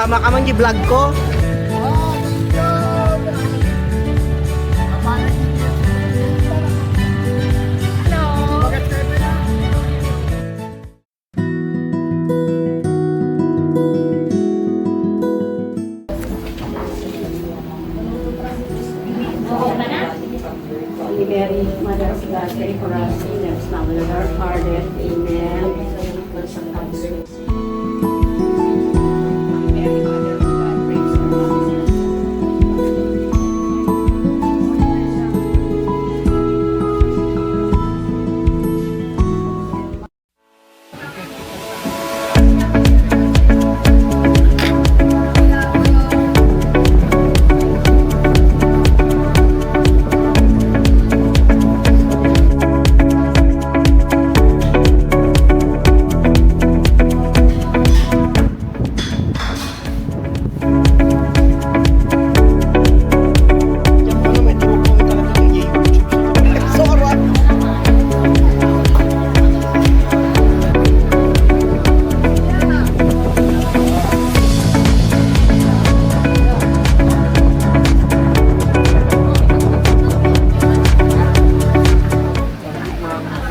Sama ka man gi-vlog ko. Holy Mary, Mother of God, pray for us sinners, now and at our hour of death. Amen. Mary, Mother of God, pray for us.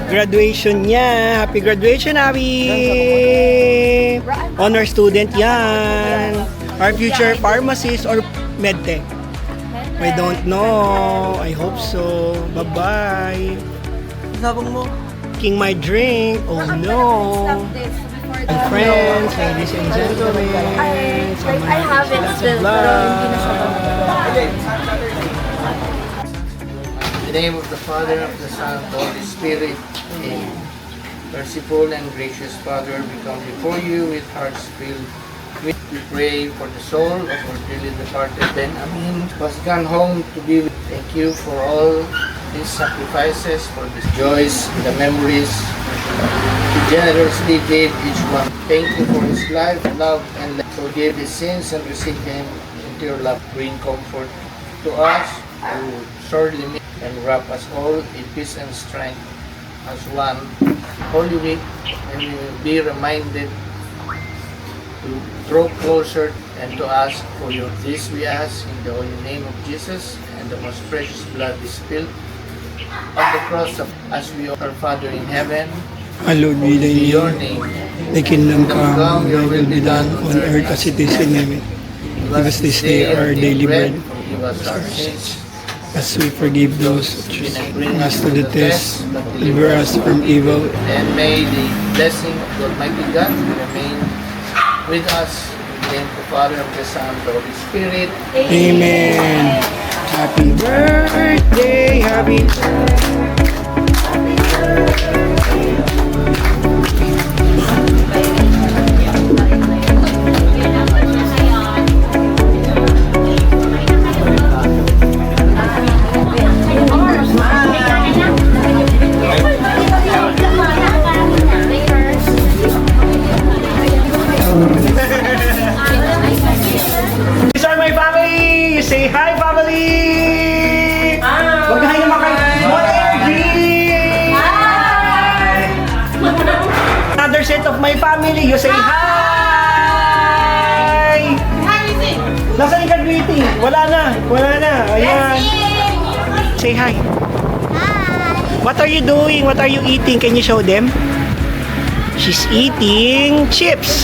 Graduation niya. Happy graduation, Abby! Honor student yan. Our future pharmacist or medtech. I don't know. I hope so. Bye-bye. Sabong mo? King my drink. Oh no. And friends, ladies and gentlemen. I have it still, pero hindi na siya In the name of the Father, of the Son, of the Holy Spirit. Amen. Merciful and gracious Father, we come before you with hearts filled. We pray for the soul of our dearly departed Ben Amin, who has gone home to be with. Thank you for all these sacrifices, for these joys, the memories He generously gave each one. Thank you for his life, love, and forgive his sins and receive him into your love. Bring comfort to us who sorely miss and wrap us all in peace and strength as one. Holy Week, and we will be reminded to draw closer and to ask for your. This we ask in the holy name of Jesus and the most precious blood spilled on the cross of as we are Father in heaven. Hallowed be thy Your name. name. Thy kingdom come, thy will be done on earth as it is in heaven. Give us this day our daily bread. Forgive us our sins. As we forgive those who bring us to the test, deliver us from evil. And may the blessing of the Almighty God remain with us. In the name of the Father, of the Son, of the Holy Spirit. Amen. Happy birthday, happy These are my family! You say hi, family! Mag-hi naman kayo! Small energy! Another set of my family, you say hi! Nasaan yung graduating? Wala na! Wala na! Ayan! Say hi! What are you doing? What are you eating? Can you show them? She's eating chips.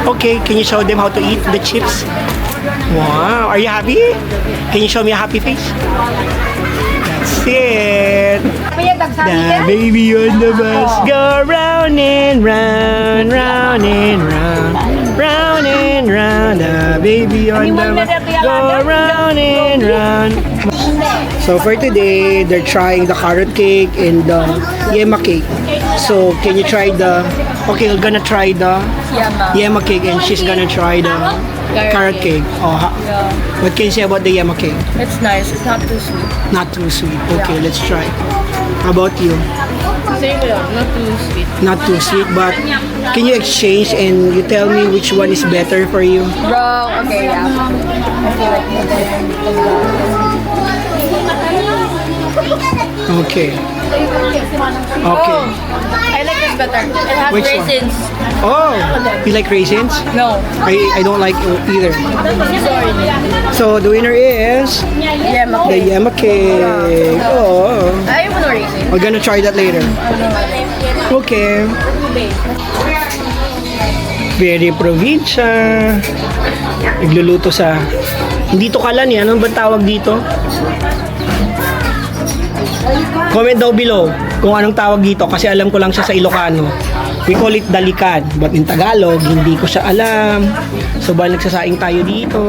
Okay, can you show them how to eat the chips? Wow, are you happy? Can you show me a happy face? That's it. The baby on the bus go round and round, round and round, round and round. The baby on the bus go round and round. So for today, they're trying the carrot cake and the yema cake. So can you try the? Okay, we're gonna try the yema cake, and she's gonna try the carrot cake. Oh, what can you say about the yema cake? It's nice. It's not too sweet. Not too sweet. Okay, let's try. How about you? Same lang. Not too sweet. Not too sweet, but can you exchange and you tell me which one is better for you? Bro, okay, yeah. I feel like Okay. Okay. I like the is better. It has Which one? raisins. Oh, you like raisins? No. I don't like either. Sorry. So the winner is Yeah, the Yema cake. Oh, I want raisins. we're gonna try that later. Okay. Very probinsya. Nagluluto sa... Hindi to kalan yan. Anong ba tawag dito? Comment daw below kung anong tawag dito kasi alam ko lang siya sa Ilocano. We call it dalikad. But in Tagalog, hindi ko siya alam. So ba nagsasaing tayo dito?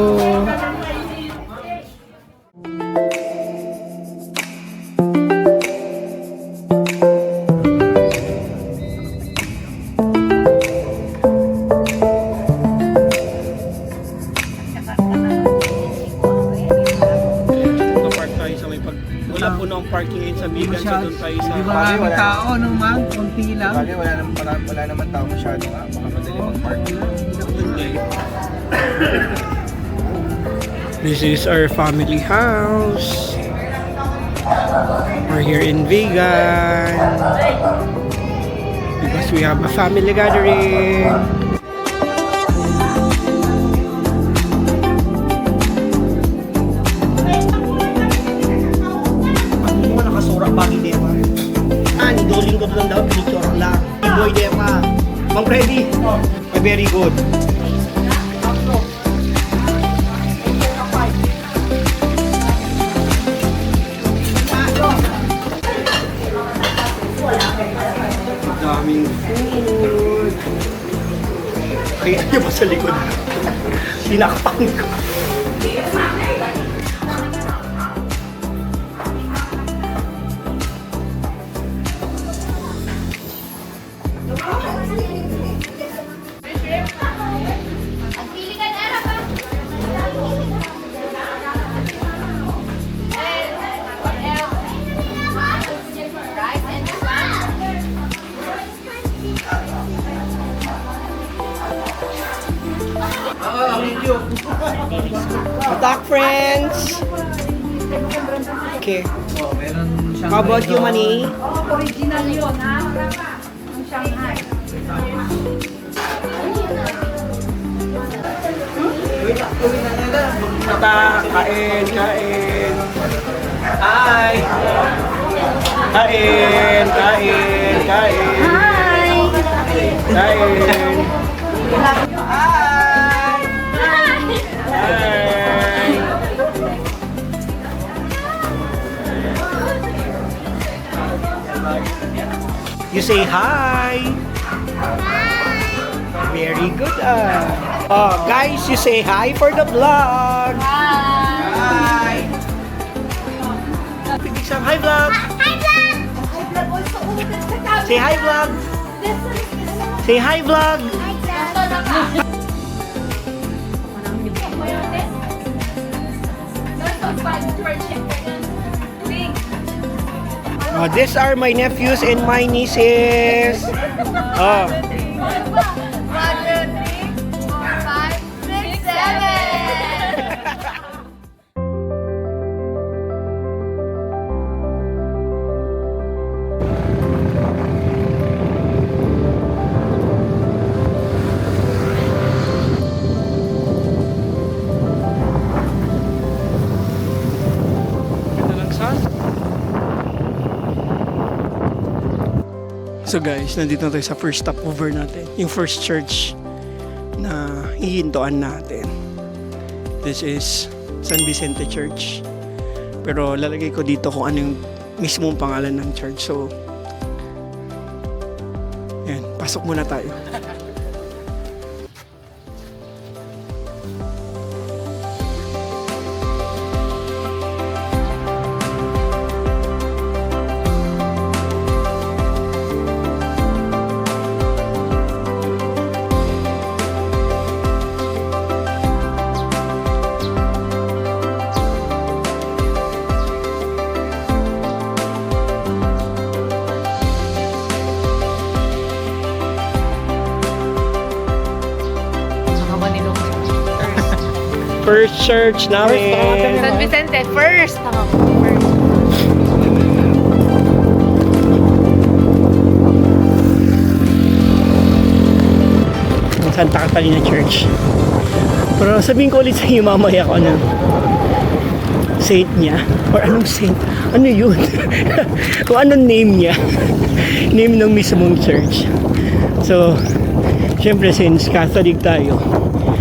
Park tayo sa may pag... Wala po na ang parking ngayon sa Bigan. So doon tayo sa... Maraming tao, no, ma'am? Kunti lang. Bali, wala naman tao masyado nga. Baka madali mag-park. This is our family house. We're here in Vegan because we have a family gathering. Ang mga nakasura bagi depa. Ni doling ko lang daw picture lang. Boy depa. Ma'am Freddy. Very good. Daming food. Kaya niyo ba sa likod? Sinakpan ko. Attack friends! Okay. How about you, Manny? Original yun, ha? Ang Shanghai. Kain, kain. Hi! Kain, kain, kain. Hi! Kain. You say hi. Very good. Oh, guys, you say hi for the vlog. Hi. Hi, vlog. Say hi, vlog. Say hi, vlog. Oh, these are my nephews and my nieces. Oh. 1, 2, 3, 4, 5, 6, 7. So guys, nandito na tayo sa first stopover natin. Yung first church na hihintuan natin. This is San Vicente Church. Pero lalagay ko dito kung ano yung mismong pangalan ng church. So, yan. Pasok muna tayo. First church namin. San Vicente, first. Santa Catalina Church. Pero sabihin ko ulit sa inyo mamaya ko ng saint niya. Or anong saint? Ano yun? Kung anong name niya. Name ng mismong church. So, syempre since Catholic tayo,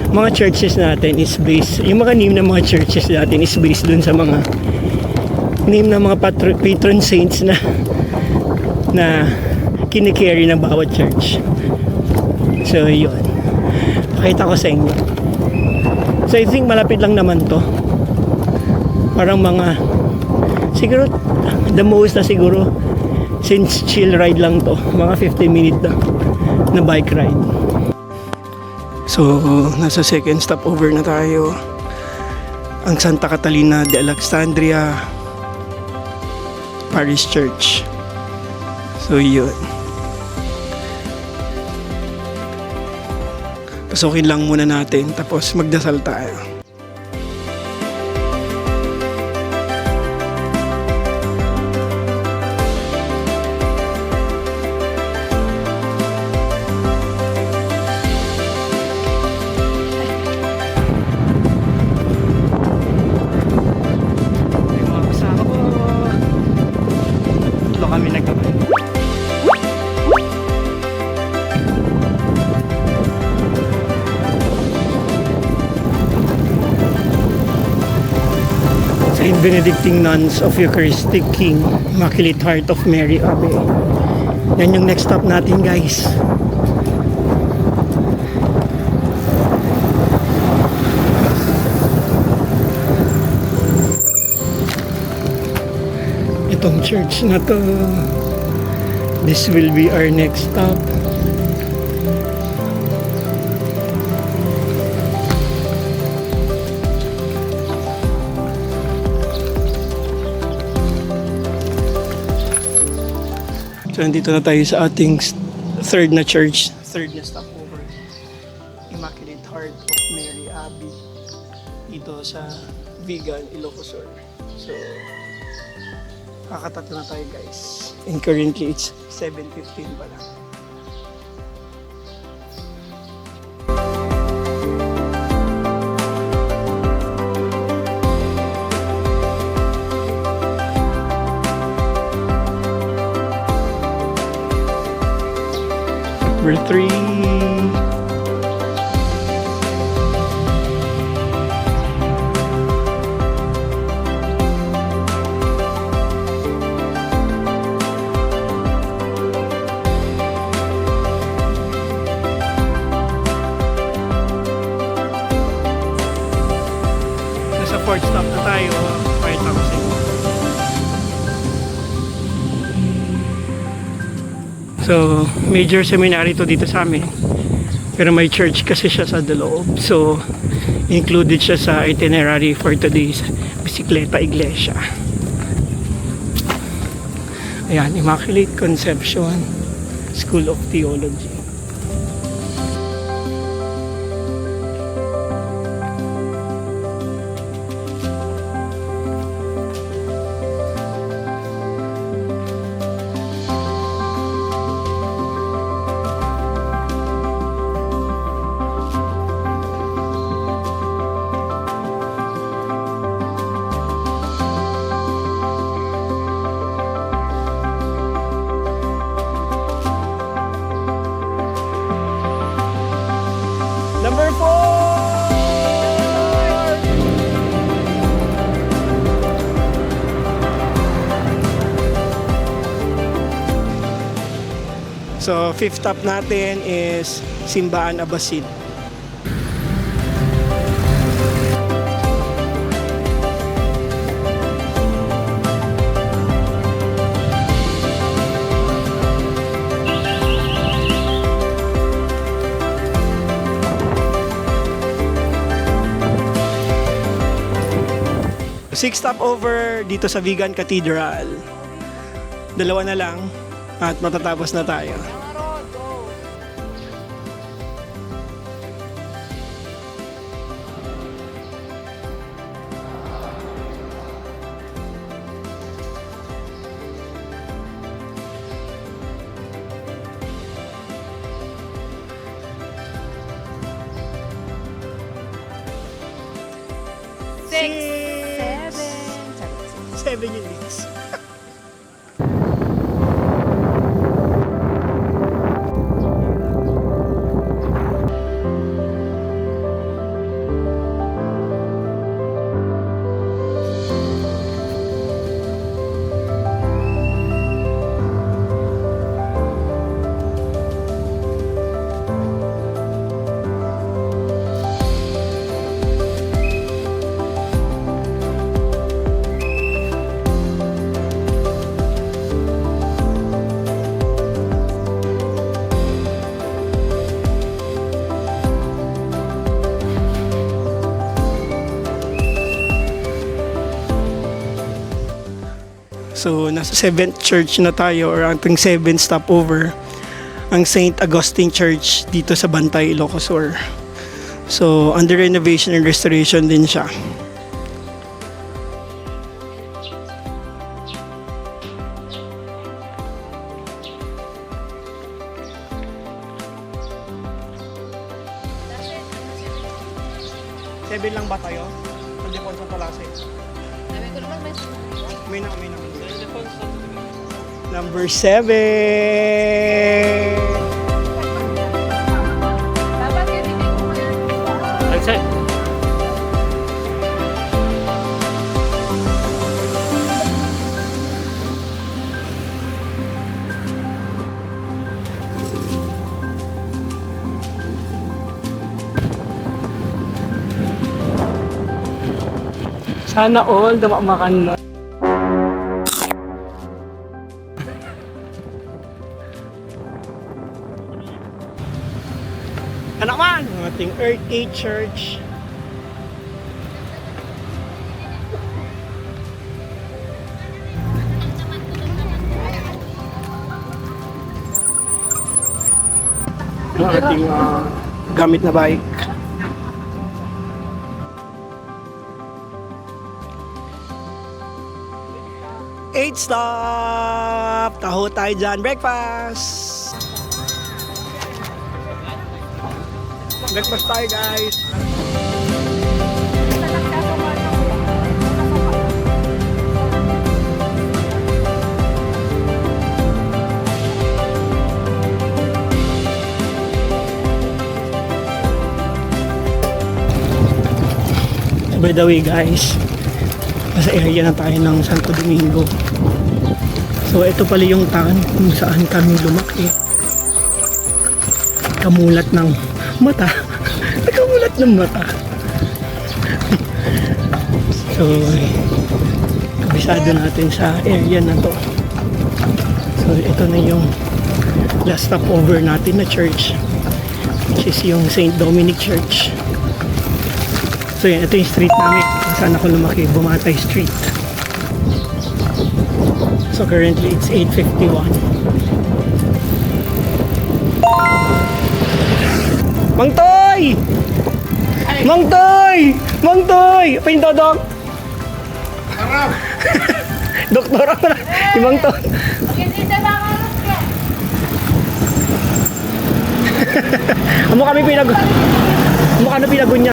mga churches natin is based, yung mga name ng mga churches natin is based dun sa mga name ng mga patron saints na kinikerry ng bawat church. So, yun. Pakita ko sa inyo. So, I think malapit lang naman to. Parang mga, siguro, the most na siguro, since chill ride lang to, mga 15-minute na bike ride. So, nasa second stopover na tayo. Ang Santa Catalina de Alexandria Parish Church. So, yun. Pasukin lang muna natin, tapos magdasal tayo. Kami nagkabay. Saint Benedictine Nuns of Eucharistic King, Immaculate Heart of Mary Abbey. Yan yung next stop natin, guys. Itong church na to, this will be our next stop. So nandito na tayo sa ating third na church, third na stopover, Immaculate Heart of Mary Abbey, dito sa Vigan, Ilocos Sur. So kakatatlo na tayo, guys. And currently it's 7:15 pa lang. Number 3. Nasa fourth stop na tayo. Pakita ko sa inyo. So, major seminary to dito sa amin. Pero may church kasi siya sa loob. So, included siya sa itinerary for today's Bisikleta Iglesia. Ayan, Immaculate Conception School of Theology. Number 4! So, fifth stop natin is Simbaan Abasid. Six stopover dito sa Vigan Cathedral. Dalawa na lang at matatapos na tayo. 7 units. So, nasa 7th church na tayo or ating 7th stopover, ang St. Augustine Church dito sa Bantay, Ilocos Sur. So, under renovation and restoration din siya. Seven lang ba tayo? Hindi po sa Palase. May na. Number 7. That's it. Sana all dumamakan na. Ano naman? Ang ating Earth 8 Church. Ang ating gamit na bike. Eight stop! Taho tayo dyan. Breakfast! Breakfast tayo, guys! By the way, guys, nasa area na tayo ng Santo Domingo. So ito pala yung town kung saan kami lumaki. Kamulat ng mata. Kamulat ng mata. So kabisado natin sa area na to. So ito na yung last stopover natin na church, which is yung St. Dominic Church. So yan, ito yung street namin kung saan ako lumaki, Bumatay Street. So currently it's 8:51. Mang Toy! Mang Toy! Mang Toy! Apa yung dodok? Doktor ako na. Yung Mang Toy. Amo kami pinagunya.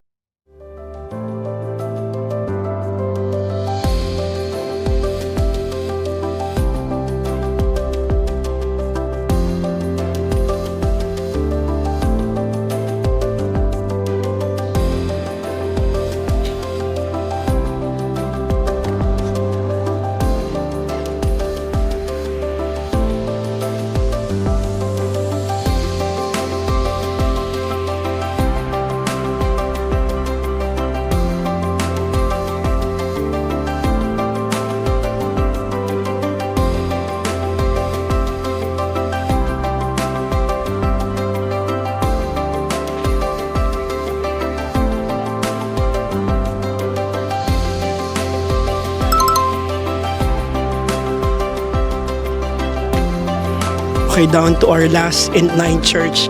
Okay, down to our last and ninth church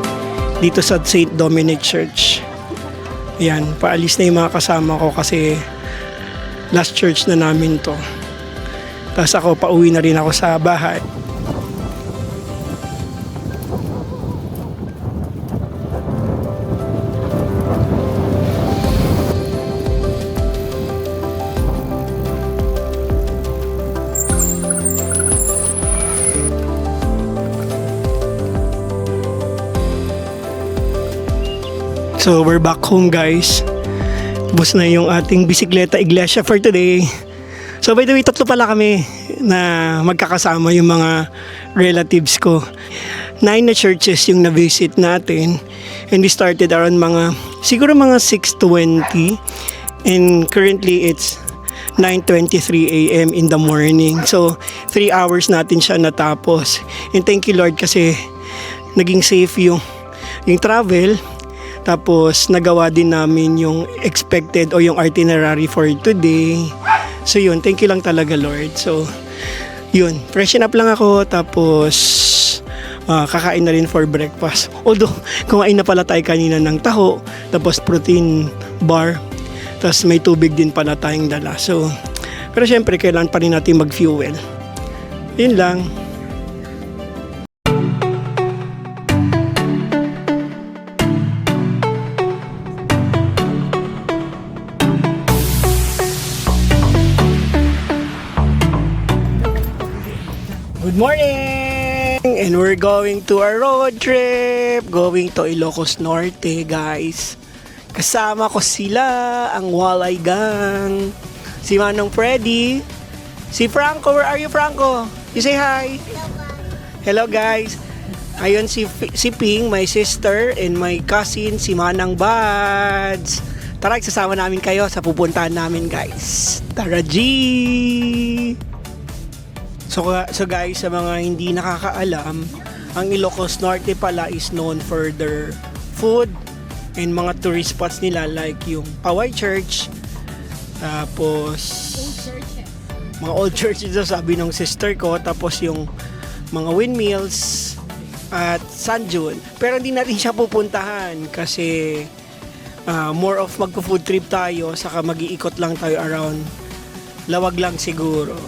dito sa St. Dominic Church. Ayan, paalis na yung mga kasama ko kasi last church na namin to. Tapos ako, pauwi na rin ako sa bahay. So we're back home guys. Bus na yung ating bisikleta iglesia for today. So by the way, tatlo pala kami na magkakasama yung mga relatives ko. 9 na churches yung na-visit natin. And we started around siguro mga 6:20. And currently it's 9:23 a.m. in the morning. So 3 hours natin siya natapos. And thank you Lord kasi naging safe yung travel. Tapos nagawa din namin yung expected o yung itinerary for today. So yun, thank you lang talaga Lord. So yun, freshen up lang ako tapos kakain na rin for breakfast. Although kumain na pala tayo kanina ng taho, tapos protein bar, tapos may tubig din pala tayong dala. So pero syempre kailangan pa rin natin mag-fuel. Yun lang. Good morning! And we're going to a road trip. Going to Ilocos Norte, guys. Kasama ko sila, ang Walay Gang. Si Manong Freddy. Si Franco, where are you Franco? You say hi. Hello guys. Ayun si Ping, my sister, and my cousin, si Manang Bads. Tara, sasama namin kayo sa pupuntahan namin guys. Tara G! So guys, sa mga hindi nakakaalam, ang Ilocos Norte pala is known for their food and mga tourist spots nila like yung Paway Church, tapos mga old churches daw sabi ng sister ko, tapos yung mga windmills at San June. Pero hindi natin siya pupuntahan kasi more of magpo-food trip tayo, saka mag-iikot lang tayo around. Lawag lang siguro.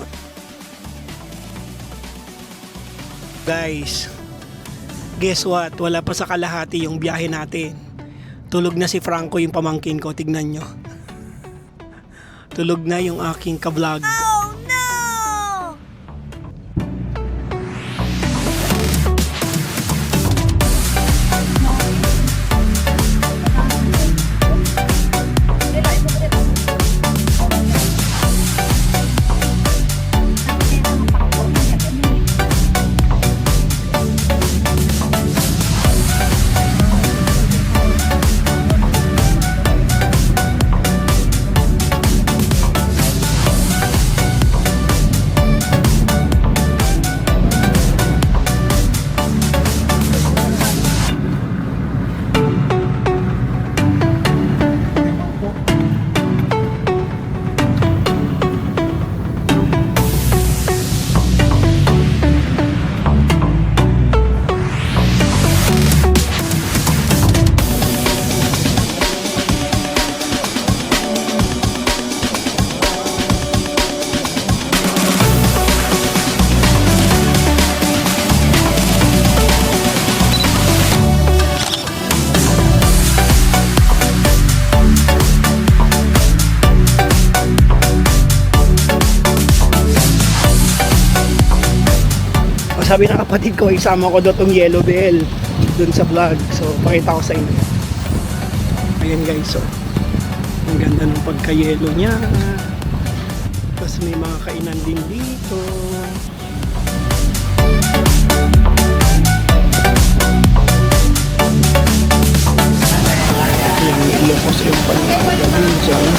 Guys, guess what? Wala pa sa kalahati yung biyahe natin. Tulog na si Franco, yung pamangkin ko. Tignan nyo. Tulog na yung aking ka-vlog. Oh no! Sabi ng kapatid ko, isama ko doon tong Yellow Bell dun sa vlog. So, pakita ko sa inyo. Ayan guys, so. Ang ganda ng pagka-yellow niya. Tapos may mga kainan din dito. Ayan, may Ilocos yung pang-gawin dyan.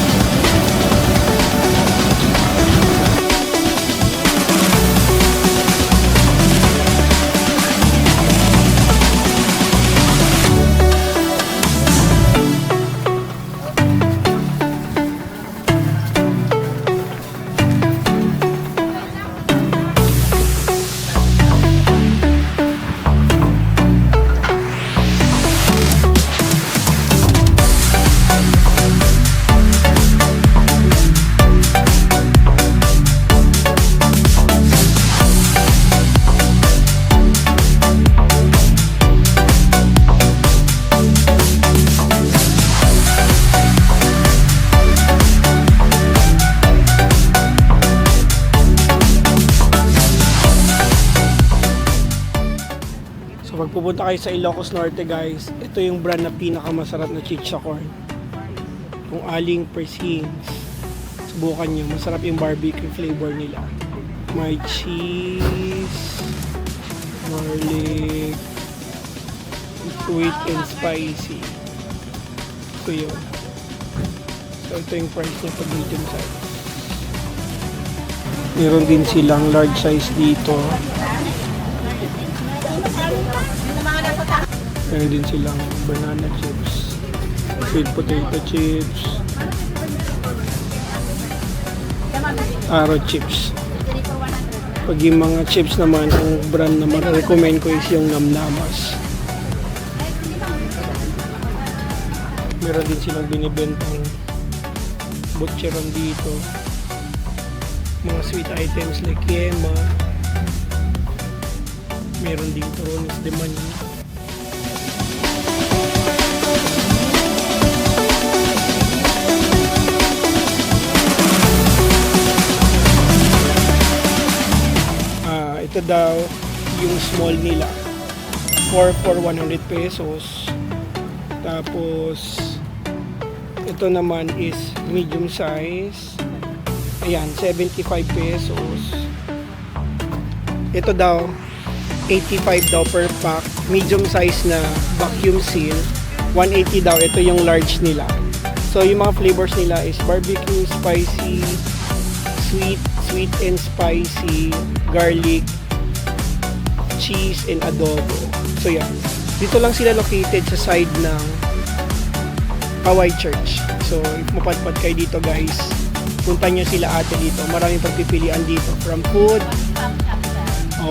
pupunta kayo sa Ilocos Norte guys, ito yung brand na pinakamasarap na chicha corn. Kung aling persings, subukan nyo. Masarap yung barbecue flavor nila. May cheese, garlic, sweet and spicy. So yun. So ito yung price niya pag medium size. Meron din silang large size dito. Meron din silang banana chips, sweet potato chips, taro chips. Pag yung mga chips naman, ang brand na ma-recommend ko is yung Namnamas. Meron din silang binibentang butcheron dito. Mga sweet items like yema. Meron din turones de mani. Ito daw yung small nila. 4 for 100 pesos. Tapos ito naman is medium size. Ayan, 75 pesos. Ito daw 85 daw per pack. Medium size na vacuum seal. 180 daw. Ito yung large nila. So yung mga flavors nila is barbecue, spicy, sweet and spicy, garlic, cheese and adobo. So yan. Dito lang sila located sa side ng Hawaii Church. So if mapadpad kayo dito guys, punta nyo sila ate dito. Maraming pagpipilian dito. From food,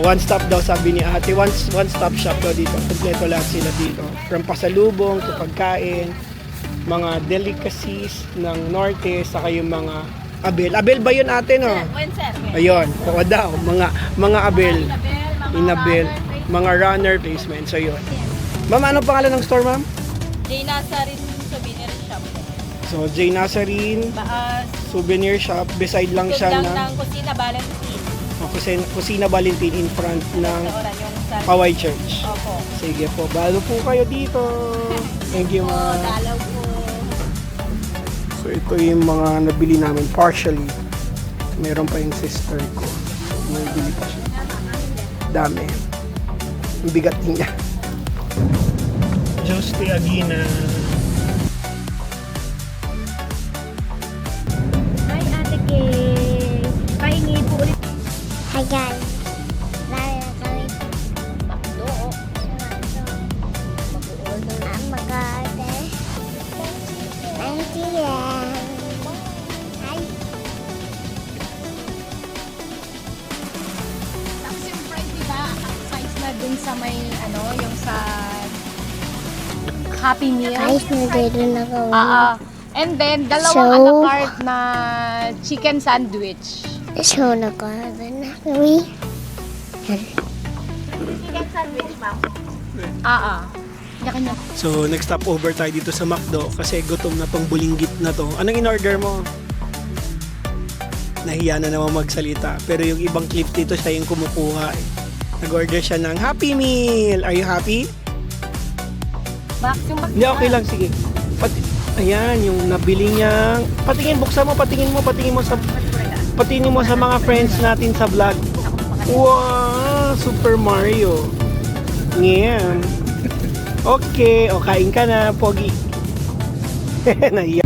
one stop daw sabi ni ate. One stop shop daw dito. Kompleto lahat sila dito. From pasalubong to pagkain, mga delicacies ng norte, saka yung mga abel. Abel ba yun ate no? Ayun. Oo daw. Mga abel. Inabel, mga runner placement. So yun. Ma'am, anong pangalan ng store, ma'am? J. Nazarin Souvenir Shop. So, J. Nazarin Baas. Souvenir Shop. Beside lang siya Lang ng ng Kusina Valentin. Kusina Valentin in front ng Sa oran yung sa... Hawaii Church. Opo. Sige po, balo po kayo dito. Thank you, Po, ma'am. dalaw po. So, ito yung mga nabili namin partially. Meron pa yung sister ko. May bili pa siya. Dami. Ang bigat niya. Diyos te Agina. Hi, Ate Kay. Pahingi po ulit. Hi guys. Lalo na kami. Bakdo. Ang mag-order. Thank you. Hi. Tapos yung price, diba? Size na dun sa may, ano, yung sa Happy Meal. Guys, nandito na kami. And then, dalawang So- a la carte na chicken sandwich. So, nag-order na kami. Chicken sandwich, ma'am? Kanya-kanya. So, next stop over tayo dito sa McDo kasi gutom na tong bulinggit na to. Anong in-order mo? Nahiya na naman magsalita. Pero yung ibang clip dito siya yung kumukuha eh. Nag-order siya ng Happy Meal. Are you happy? Max, yung Hindi, okay lang. Sige. Ayan, yung nabili niya. Patingin, buksan mo, patingin mo sa mga friends natin sa vlog. Wow, Super Mario. Ngayon. Okay, o kain ka na, Pogi. Nahiya.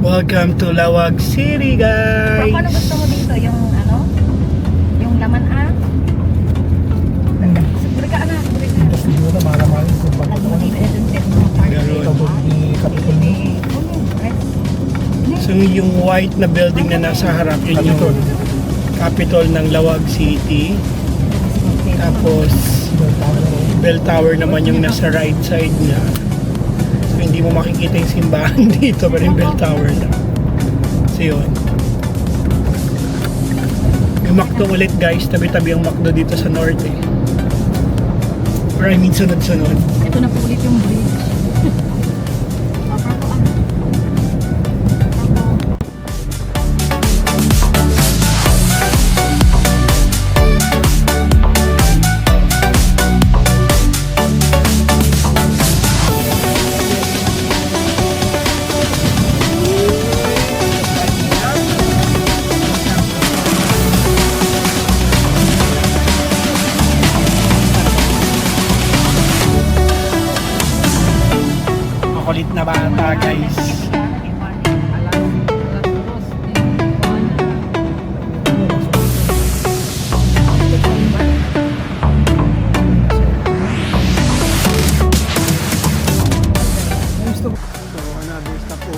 Welcome to Lawag City, guys. Ano gusto mo dito? Yung ano? Yung laman Siguro ka na. Siguro malamang kung bakit Ganun. So yung white na building na nasa harap, yun yung Capitol ng Lawag City. Tapos Bell Tower naman yung nasa right side niya. So hindi mo makikita yung simbahan dito, pero yung Bell Tower na. So yun. Yung McDo ulit guys, tabi-tabi ang McDo dito sa norte. Or I mean sunod-sunod. Ito na po ulit yung bridge.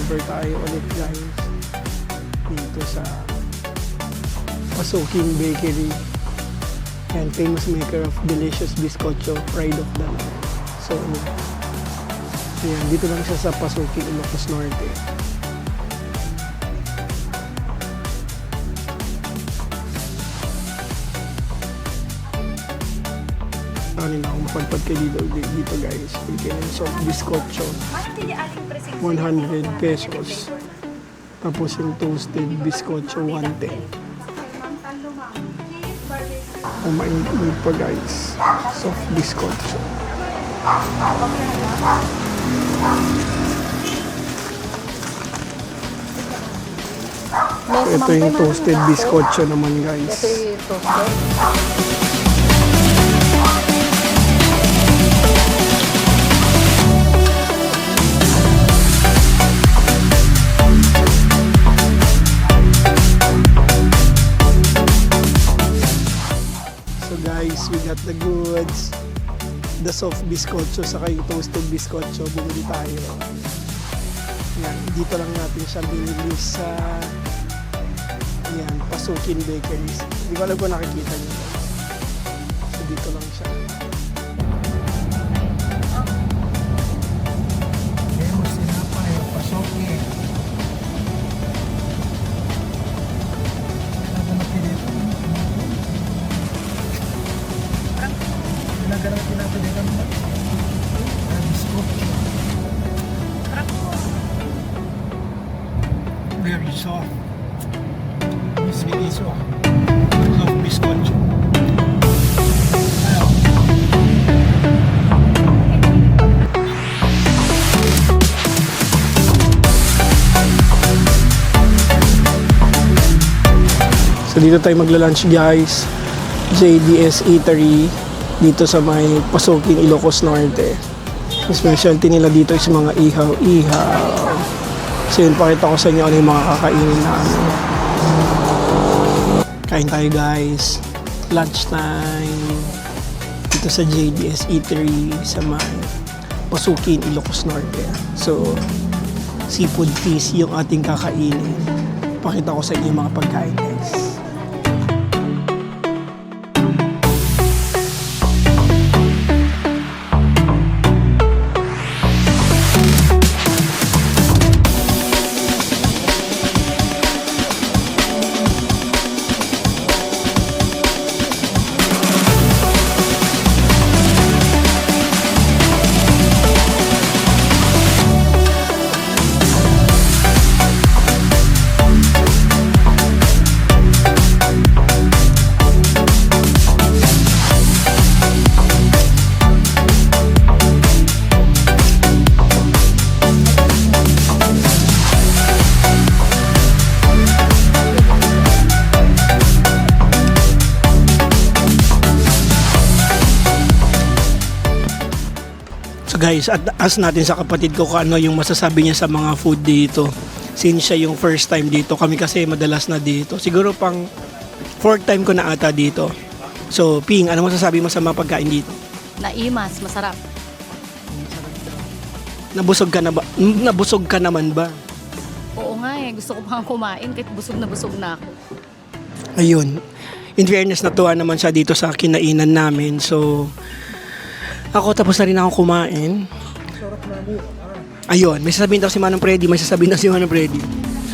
over tayo ulit guys dito sa Pasuking Bakery and famous maker of delicious bizcocho, pride of the land. So ayan, dito lang siya sa Pasuking, Ilocos Norte. Ano na akong mapadpad kayo dito guys. Bigyan ng soft bizcocho. 100 pesos. Tapos yung toasted bizcocho 110. Mainit pa guys. Soft bizcocho. Ito yung toasted bizcocho naman guys. So guys, we got the goods. The soft bizcocho saka yung toasted bizcocho. Bumili tayo. Yan, dito lang natin siya binili sa yan, Pasuking Bakeries. Hindi ko alam kung nakikita niyo. So dito lang siya. Demos sinapay, Pasuking. Naganap dito. Naganap dito naman. Biscuit. Very soft. Biscuit soft. Soft biscuit. Ayaw. So dito tayo magla-lunch guys. JDS Eatery dito sa may Pasuking, Ilocos Norte. Yung specialty nila dito is mga ihaw-ihaw. So yun, pakita ko sa inyo ano yung mga kakainin namin. Kain tayo guys. Lunch time. Dito sa JDS Eatery sa may Pasuking, Ilocos Norte. So, seafood feast yung ating kakainin. Pakita ko sa inyo yung mga pagkain guys. So guys, at ask natin sa kapatid ko kung ano yung masasabi niya sa mga food dito. Since siya yung first time dito, kami kasi madalas na dito. Siguro pang fourth time ko na ata dito. So, Ping, ano masasabi mo sa mga pagkain dito? Naimas, masarap. Nabusog ka na ba? Nabusog ka naman ba? Oo nga eh, gusto ko pang kumain kahit busog na ako. Ayun. In fairness, natuwa naman siya dito sa kinainan namin. So, ako tapos na rin ako kumain. Ayun, may sasabihin daw si Manang Freddy. May sasabihin daw si Manang Freddy.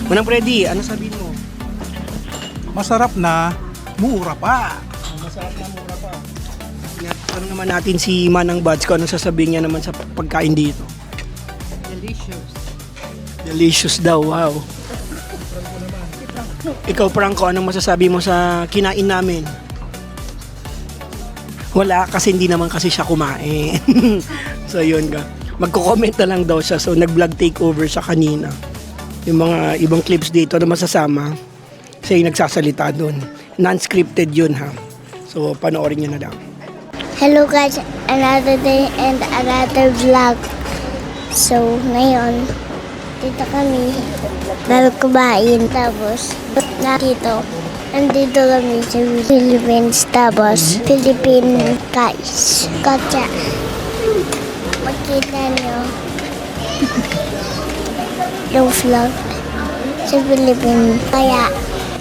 Manang Freddy, ano sabihin mo? Masarap na, mura pa. Masarap na, mura pa. Ano naman natin si Manang Buds ko, anong sasabihin niya naman sa pagkain dito? Delicious. Delicious daw, wow. Ikaw, Franco, anong masasabi mo sa kinain namin? Wala, kasi hindi naman kasi siya kumain. So, yun ka. Magko-comment na lang daw siya. So, nag-vlog takeover siya kanina. Yung mga ibang clips dito na masasama, siya yung nagsasalita doon. Non-scripted yun, ha. So, panoorin nyo na lang. Hello guys, another day and another vlog. So, ngayon, dito kami kumain. Tapos, dito, nandito kami sa Philippines. Tapos, Philippine guys. Gotcha. Makita nyo. yung vlog sa Philippines. Kaya,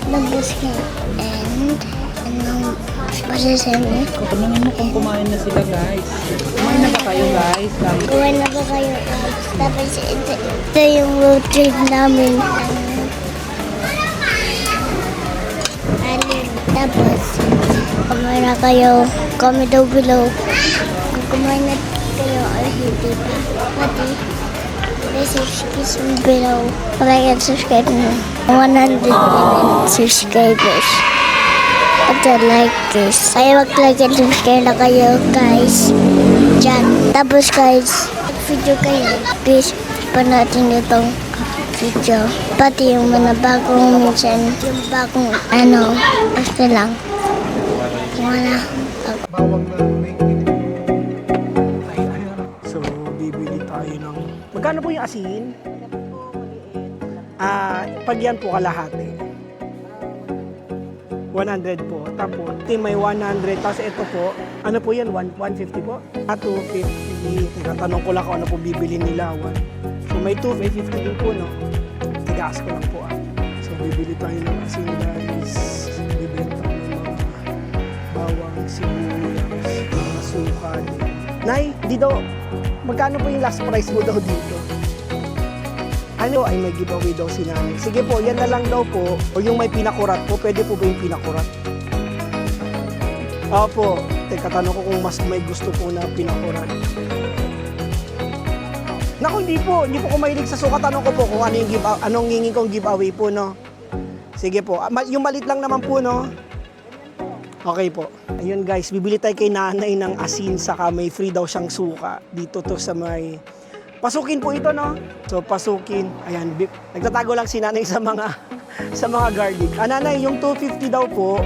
nabos ka. And, anong masasabi niyo? Tanungin mo kung kumain na sila, guys. Kumain na ba kayo, guys? Kuha na ba kayo guys? Tapos ito yung road trip namin. Tapos, kumain na kayo. Comment down below. Kung kumain na kayo or hindi pa. Pati, message kiss me below. Like and subscribe mo. 100 subscribers. At like this. Kaya mag-like and subscribe na kayo guys. Diyan. Tapos guys, video kayo. Please, pa natin itong video. Pati yung mga bagong minsan, yung bagong basta lang. Wala. So, bibili tayo ng... Magkano po yung asin? Pag yan po kalahati. 100 po. Tapos, may 100. Tapos ito po, ano po yan? 150 po? 250. Tinatanong ko lang kung ano po bibili nila. So, may 250 din po, no? Tigas ko lang po, So, bibili tayo ng asin, guys. Bibili tayo ng mga bawang, sibuyas, mga suka. Nay, di daw, magkano po yung last price mo daw dito? Ano ay may giveaway daw si nanay. Sige po, yan na lang daw po. O yung may pinakurat po, pwede po ba yung pinakurat? Opo, teka tanong ko kung mas may gusto po na pinakurat. Naku, hindi po ko mahilig sa suka. Tanong ko po kung anong hingin kong giveaway po, no? Sige po, yung malit lang naman po, no? Okay po. Ayun guys, bibili tayo kay nanay ng asin saka may free daw siyang suka. Dito to sa may... Pasukin po ito, no? So, pasukin. Ayan, nagtatago lang si nanay sa mga garlic. Nanay, yung 250 daw po.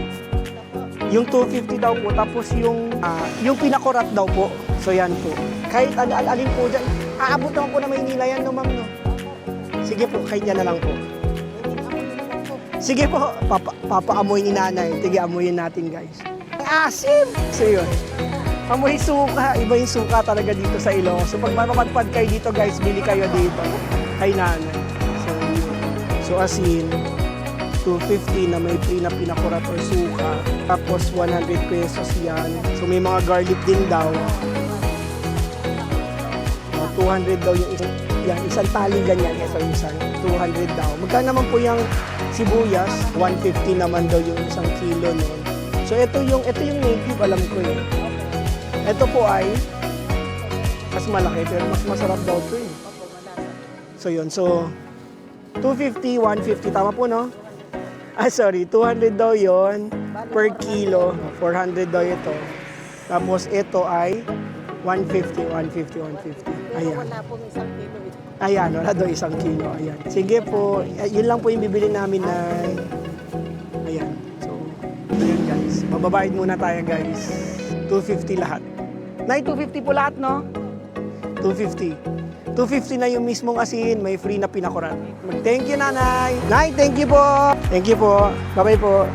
Yung 250 daw po. Tapos yung pinakurat daw po. So, yan po. Kahit alin po dyan. Aabot naman po na Maynila yan, no, ma'am, no? Sige po, kahit yan na lang po. Sige po, papaamoy ni nanay. Tige, amoyin natin, guys. Ang asim! So, yun. Amoy suka. Iba yung suka talaga dito sa Ilocos. So, pag mapapadpad kayo dito, guys, bili kayo dito. Kay nanay. So asin, 250 na may free na pinakurat or suka. Tapos, 100 pesos yan. So, may mga garlic din daw. 200 daw yung isang tali ganyan. So, isang 200 daw. Magkano naman po yung sibuyas? 150 naman daw yung isang kilo nun. So, ito yung native, alam ko eh. Ito po ay mas malaki pero mas masarap daw ito eh. So yun, so 250, 150, tama po no? Sorry, 200 daw yon per kilo, 400 daw ito. Tapos ito ay 150. Ayan. Ayan, wala daw isang kilo. Ayan. Sige po, yun lang po yung bibili namin na... Ayan. So, ayun guys. Mababayad muna tayo guys. 250 lahat. Nay, 250 po lahat, no? 250. 250 na yung mismong asin, may free na pinakurat. Thank you, nanay. Nay, thank you po. Thank you po. Bye-bye po.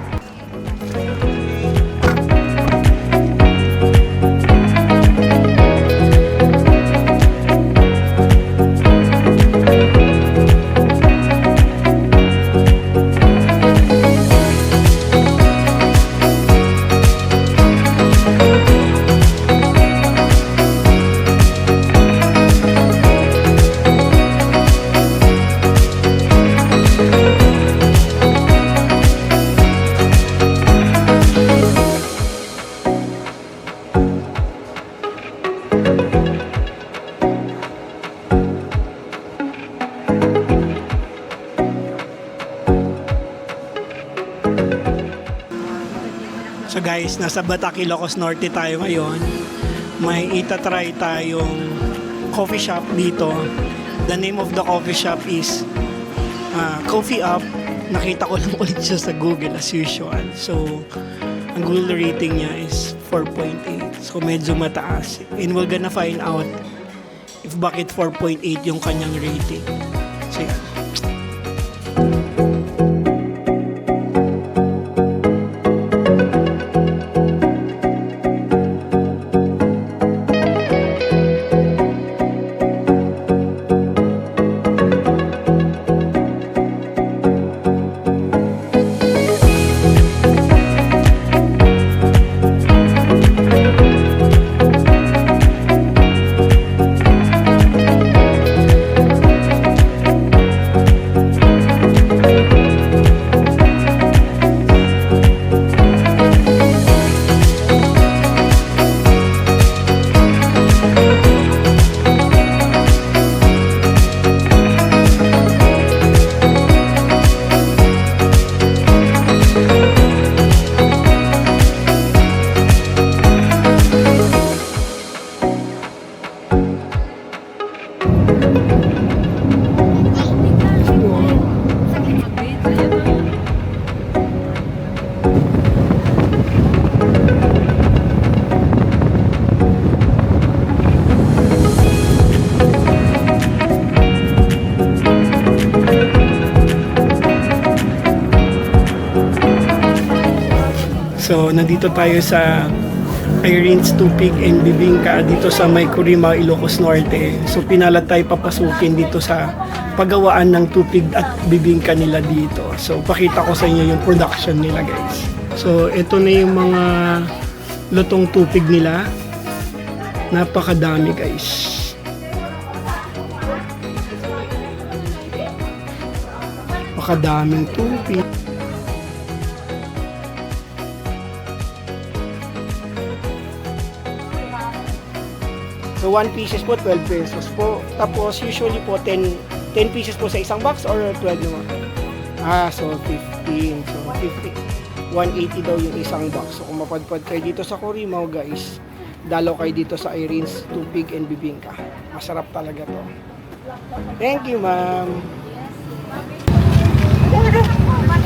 So guys, nasa Batac, Ilocos Norte tayo ngayon. May itatry tayong coffee shop dito. The name of the coffee shop is Coffee Up. Nakita ko lang ulit siya sa Google as usual. So, ang Google rating niya is 4.8. So, medyo mataas. And we're gonna find out if bakit 4.8 yung kanyang rating. So, yan. So, nandito tayo sa Irene's Tupig and Bibingka dito sa may Curima, Ilocos Norte. So, pinalat tayo papasukin dito sa paggawaan ng tupig at bibingka nila dito. So, pakita ko sa inyo yung production nila, guys. So, ito na yung mga lutong tupig nila. Napakadami, guys. Napakadaming tupig. So 1 pieces po, 12 pesos po. Tapos usually po 10 pieces po sa isang box or 12 naman. So 15. So 50. 180 daw yung isang box. So kung mapadpad kayo dito sa Corimao, guys, dalaw kayo dito sa Irene's Tupig and Bibingka. Masarap talaga to. Thank you, ma'am.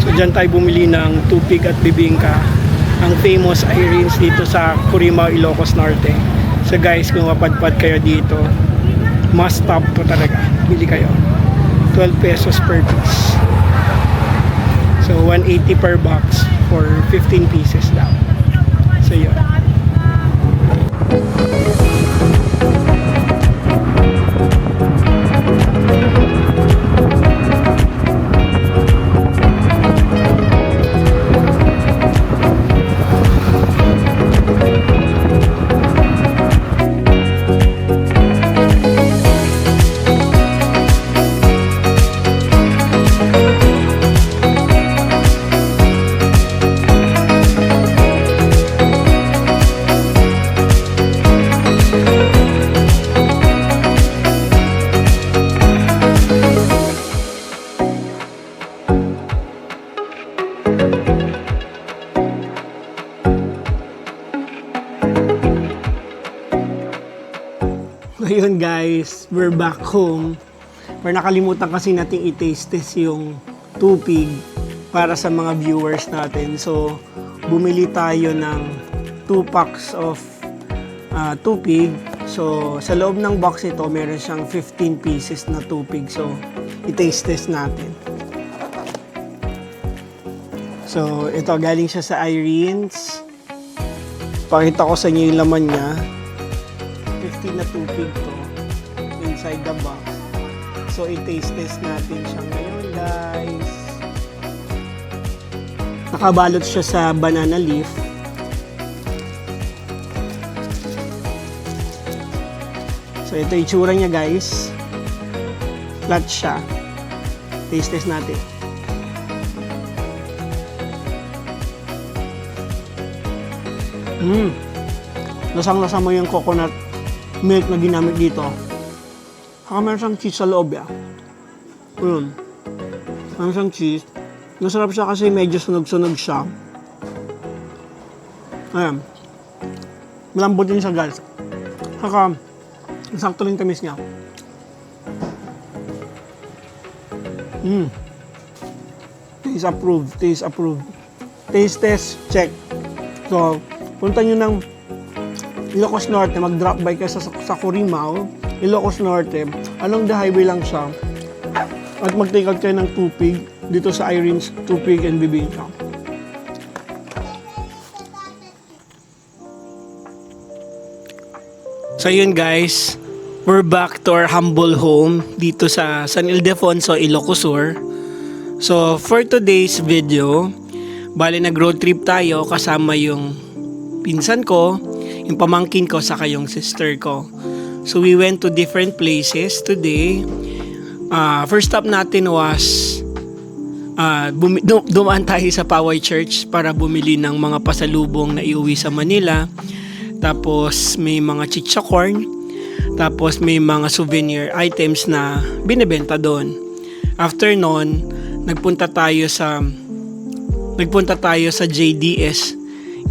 So dyan tayo bumili ng tupig at bibingka. Ang famous Irene's dito sa Corimao, Ilocos Norte. So guys, kung mapadpad kayo dito, must stop to talaga. Bili kayo. 12 pesos per piece. So 180 per box for 15 pieces daw. So yun. Ngayon guys, we're back home. Pero nakalimutan kasi natin i-taste test yung tupig para sa mga viewers natin. So, bumili tayo ng 2 packs of tupig. So, sa loob ng box ito, meron siyang 15 pieces na tupig. So, i-taste test natin. So, ito galing siya sa Irene's. Pakita ko sa inyo yung laman niya. 15 na tupig to inside the box. So, i-taste test natin siya ngayon, guys. Nakabalot siya sa banana leaf. So, ito yung itsura niya, guys. Flat siya. Taste test natin. Lasang-lasa mo yung coconut milk na ginamit dito. Saka meron siyang cheese sa loob, ya. Ayun. Meron siyang cheese. Masarap siya kasi medyo sunog-sunog siya. Ayan. Malambot din siya, guys. Saka, sakto rin tamis niya. Taste approved. Taste approved. Taste test, check. So, punta nyo ng Ilocos Norte, mag-drop by kayo sa Corimao, Ilocos Norte, along the highway lang siya. At mag-take out kayo ng tupig dito sa Irene's Tupig and Bibingka. So yun guys, we're back to our humble home dito sa San Ildefonso, Ilocos Sur. So for today's video, bali nag-road trip tayo kasama yung pinsan ko, yung pamangkin ko, saka yung sister ko. So we went to different places today. First stop natin was dumaan tayo sa Poway Church para bumili ng mga pasalubong na iuwi sa Manila. Tapos may mga chicha corn. Tapos may mga souvenir items na binebenta doon. After nun, nagpunta tayo sa JDS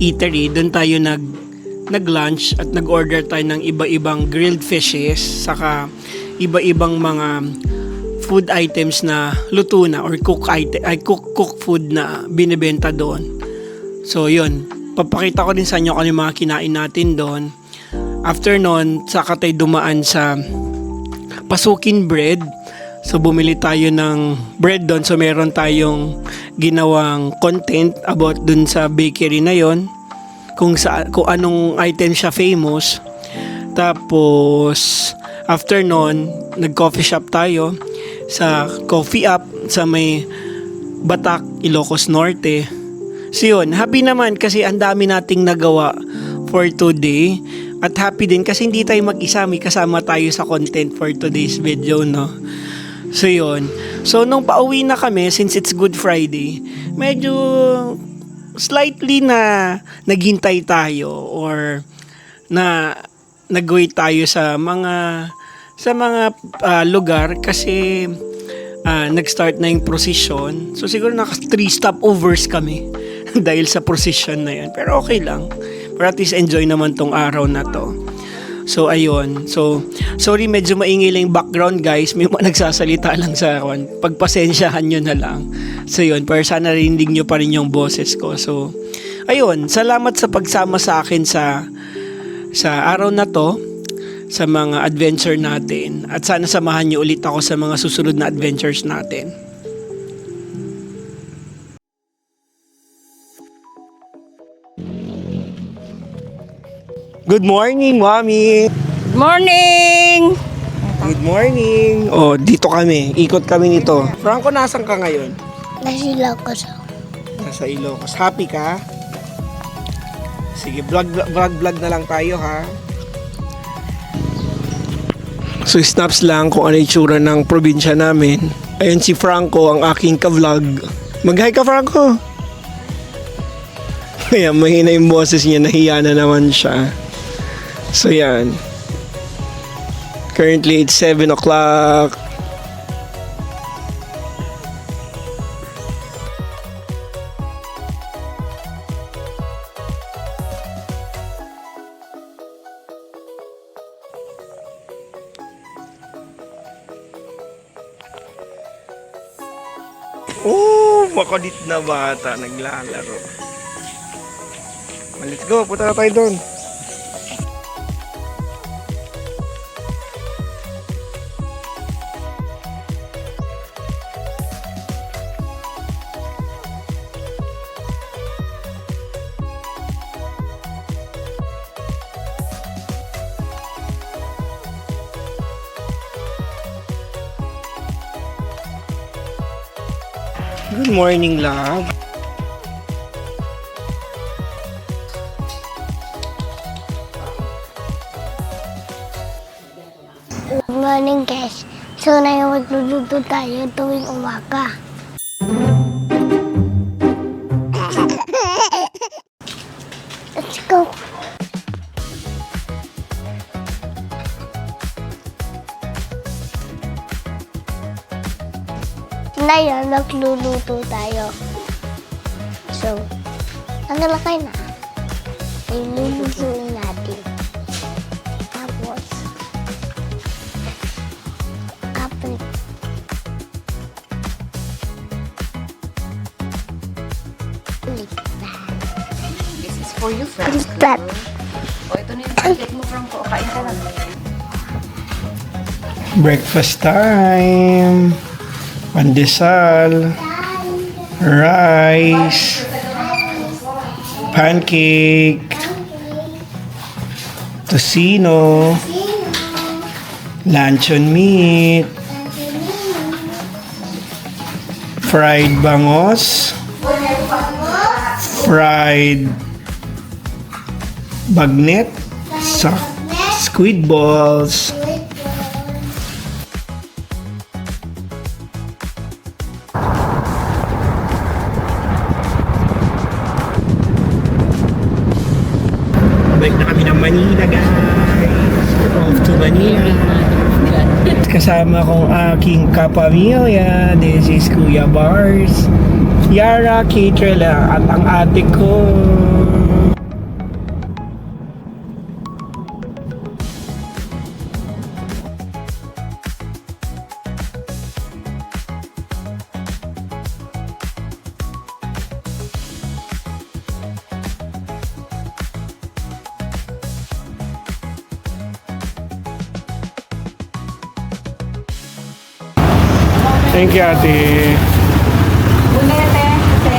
Eatery. Doon tayo nag-lunch at nag-order tayo ng iba-ibang grilled fishes, saka iba-ibang mga food items na luto na or cook food na binebenta doon. So yun, papakita ko din sa inyo kung ano yung mga kinain natin doon. After nun, saka tayo dumaan sa Pasukin Bread. So bumili tayo ng bread doon. So meron tayong ginawang content about dun sa bakery na yon, kung anong item siya famous. Tapos after nun, nag-coffee shop tayo sa Coffee Up sa may Batak, Ilocos Norte. So yun, happy naman kasi ang dami nating nagawa for today. At happy din kasi hindi tayo mag-isa, may kasama tayo sa content for today's video, no? So yun. So nung pauwi na kami, since it's Good Friday, medyo slightly na naghintay tayo or na nag-wait tayo sa mga lugar kasi nag-start na yung procession. So siguro naka 3 stopovers kami dahil sa procession na yan. Pero okay lang. Pero at least enjoy naman tong araw na to. So ayun. So sorry, medyo maingay lang yung background, guys. May mga nagsasalita lang sa akin. Pagpasensyahan nyo na lang. So yun, pero sana rinig nyo pa rin yung boses ko. So ayun, salamat sa pagsama sa akin sa araw na to, sa mga adventure natin. At sana samahan nyo ulit ako sa mga susunod na adventures natin. Good morning, Mommy! Morning! Good morning! Oh, dito kami. Ikot kami nito. Franco, nasan ka ngayon? Nasilaw ko sa Nasa Ilocos. Happy ka? Sige, vlog na lang tayo, ha? So, snaps lang kung ano yung tsura ng probinsya namin. Ayun si Franco, ang aking ka-vlog. Mag-hi ka, Franco! Kaya mahina yung boses niya, nahiya na naman siya. So, yan. Currently, it's 7 o'clock. Oh, makulit na bata naglalaro. Let's go, punta na tayo doon. Good morning, love. Good morning, guys. So, na yung magluluto tayo tuwing umaga. Let's go. Ngayon, nagluluto tayo. So, ang lalaki na. Ilulutuin natin. Tapos, apple. This is for you, friends. That. O, ito na yung ticket mo, Franco. Kain ka lang. Breakfast time. Pandesal. Rice. Pancake. Tocino. Luncheon meat. Fried bangos. Fried bagnet. Squid balls. Balik na kami ng Manila, guys. Off to Manila. Kasama kong aking kapamilya. This is Kuya Bars, Yara, Catrela, at ang ate ko. Thank you, ate. Bulete, kasi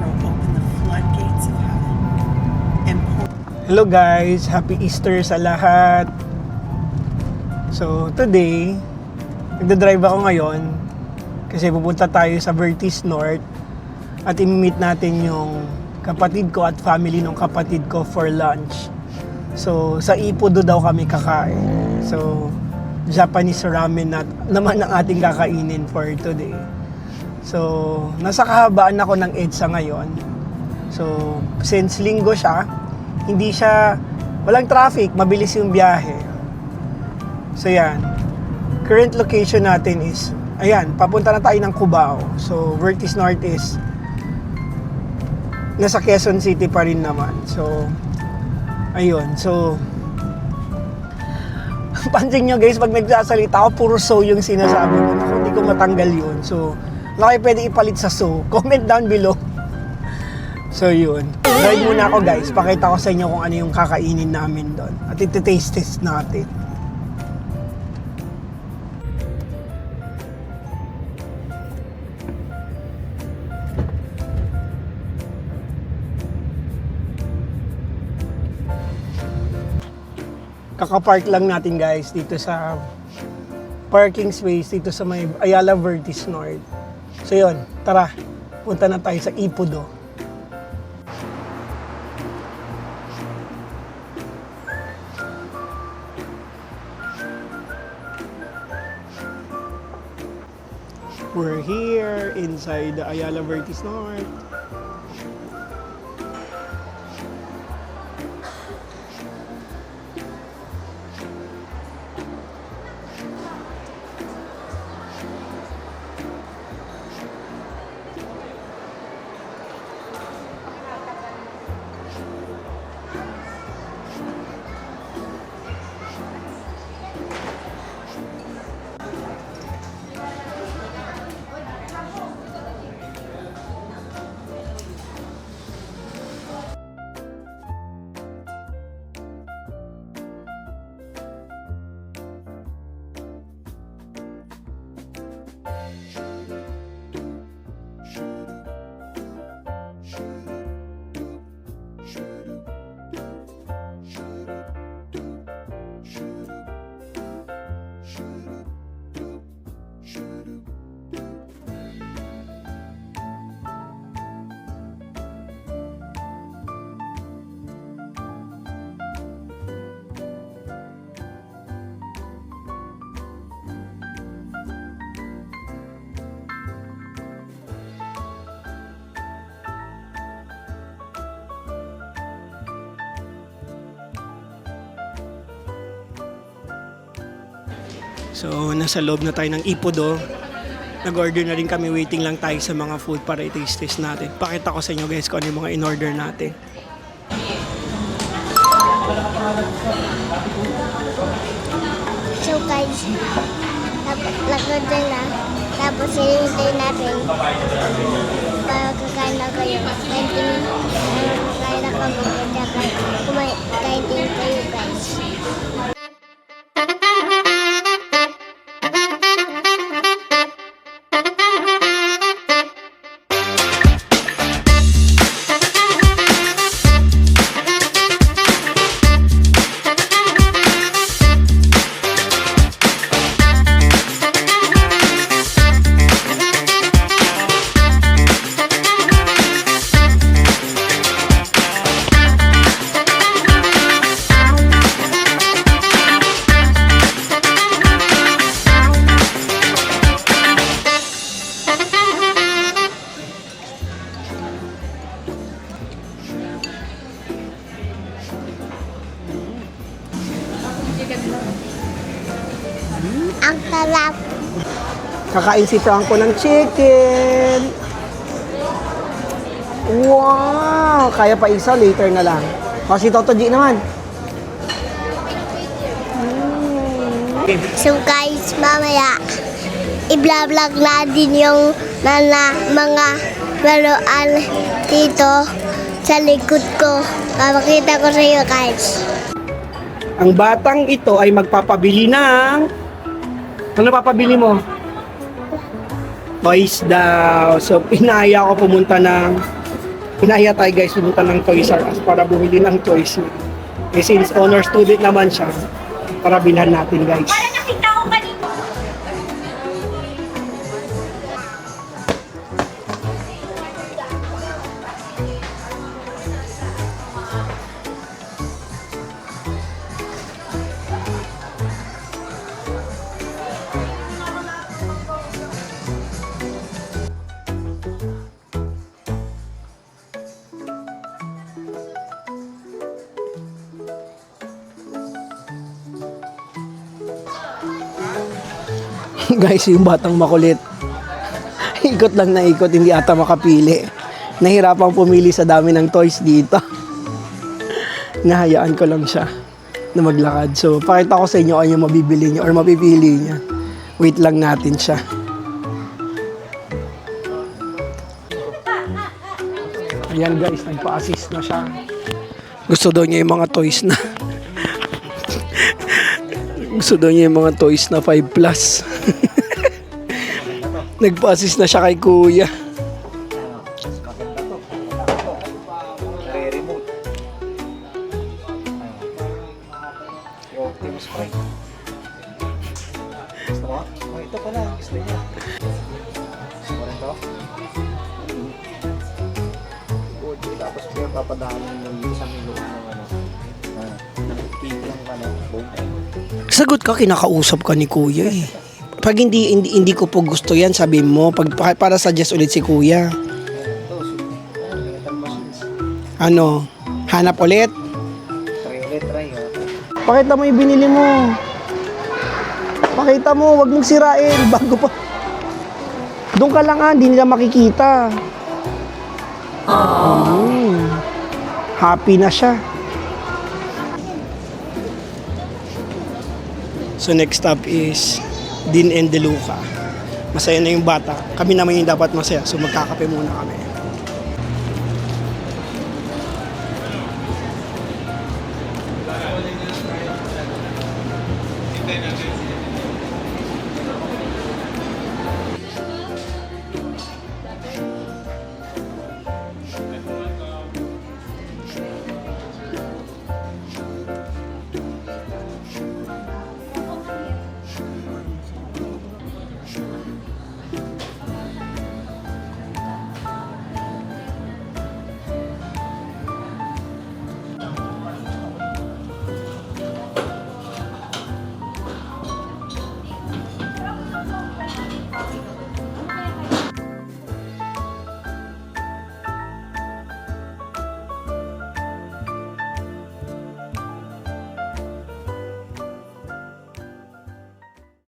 Open the floodgates of heaven and pour Hello guys, happy Easter sa lahat. So today, nagdadrive ako ngayon kasi pupunta tayo sa Vertis North at i-meet natin yung kapatid ko at family ng kapatid ko for lunch. So sa Ipodo daw kami kakain. So Japanese ramen naman ang ating kakainin for today. So nasa kahabaan ako ng EDSA ngayon. So since linggo siya, walang traffic, mabilis yung biyahe. So yan, current location natin is, ayan, papunta na tayo ng Cubao. So Vertis North is nasa Quezon City pa rin naman. So ayun, so pansin nyo guys, pag nagsasalita ako, puro so yung sinasabi ko. Ako, hindi ko matanggal yun. So na kayo pwede ipalit sa so, comment down below. So yun, drive muna ako guys, pakita ko sa inyo kung ano yung kakainin namin doon at iti-taste test natin. Kakapark lang natin guys dito sa parking space dito sa may Ayala Vertis North. So yun, tara, punta na tayo sa Ipodo. We're here inside the Ayala Vertis North. So, nasa loob na tayo ng Ipodo. Nag-order na rin kami, waiting lang tayo sa mga food para i-taste test natin. Pakita ko sa inyo guys kung ano yung mga in-order natin. So guys, nag-order na. Tapos sinintay natin para kakain na kayo. Kakain na kami. Kumain din kayo guys. sarap. Kakain si Franco ng chicken. Wow! Kaya pa isa, later na lang. Kasi Toto G naman. So guys, mamaya, i-vlog natin yung mga laruan dito sa likod ko. Papakita ko sa iyo guys. Ang batang ito ay magpapabili ng... Ano papabili mo? Toys daw. So, pinaya tayo guys pumunta ng Toys R Us para bumili ng toys niya. Eh, since honor student naman siya, para bilhan natin guys. Guys, yung batang makulit. Ikot lang na ikot, hindi ata makapili. Nahirapang pumili sa dami ng toys dito. Nahayaan ko lang siya na maglakad. So, pakita ko sa inyo ano yung mabibili niya or mapipili niya. Wait lang natin siya. Ayan guys, nagpa-assist na siya. Gusto daw niya yung mga toys na gusto daw niya yung mga toys na 5 plus. Nagpa-assist na siya kay kuya. Ito pala, gusto niya. Gusto mo rin to? Good. Tapos kaya papadaanin yung isang ilong ng cake ng bone egg. Sagot ka, kinakausap ka ni kuya eh. Pag hindi ko po gusto yan, sabi mo, para suggest ulit si kuya. Ano? Hanap ulit? Try. Pakita mo yung binili mo. Pakita mo, wag mong sirain. Bago pa. Doon ka lang hindi nila makikita. Happy na siya. So next stop is Dean and DeLuca. Masaya na yung bata. Kami naman yung dapat masaya. So magkakape muna kami.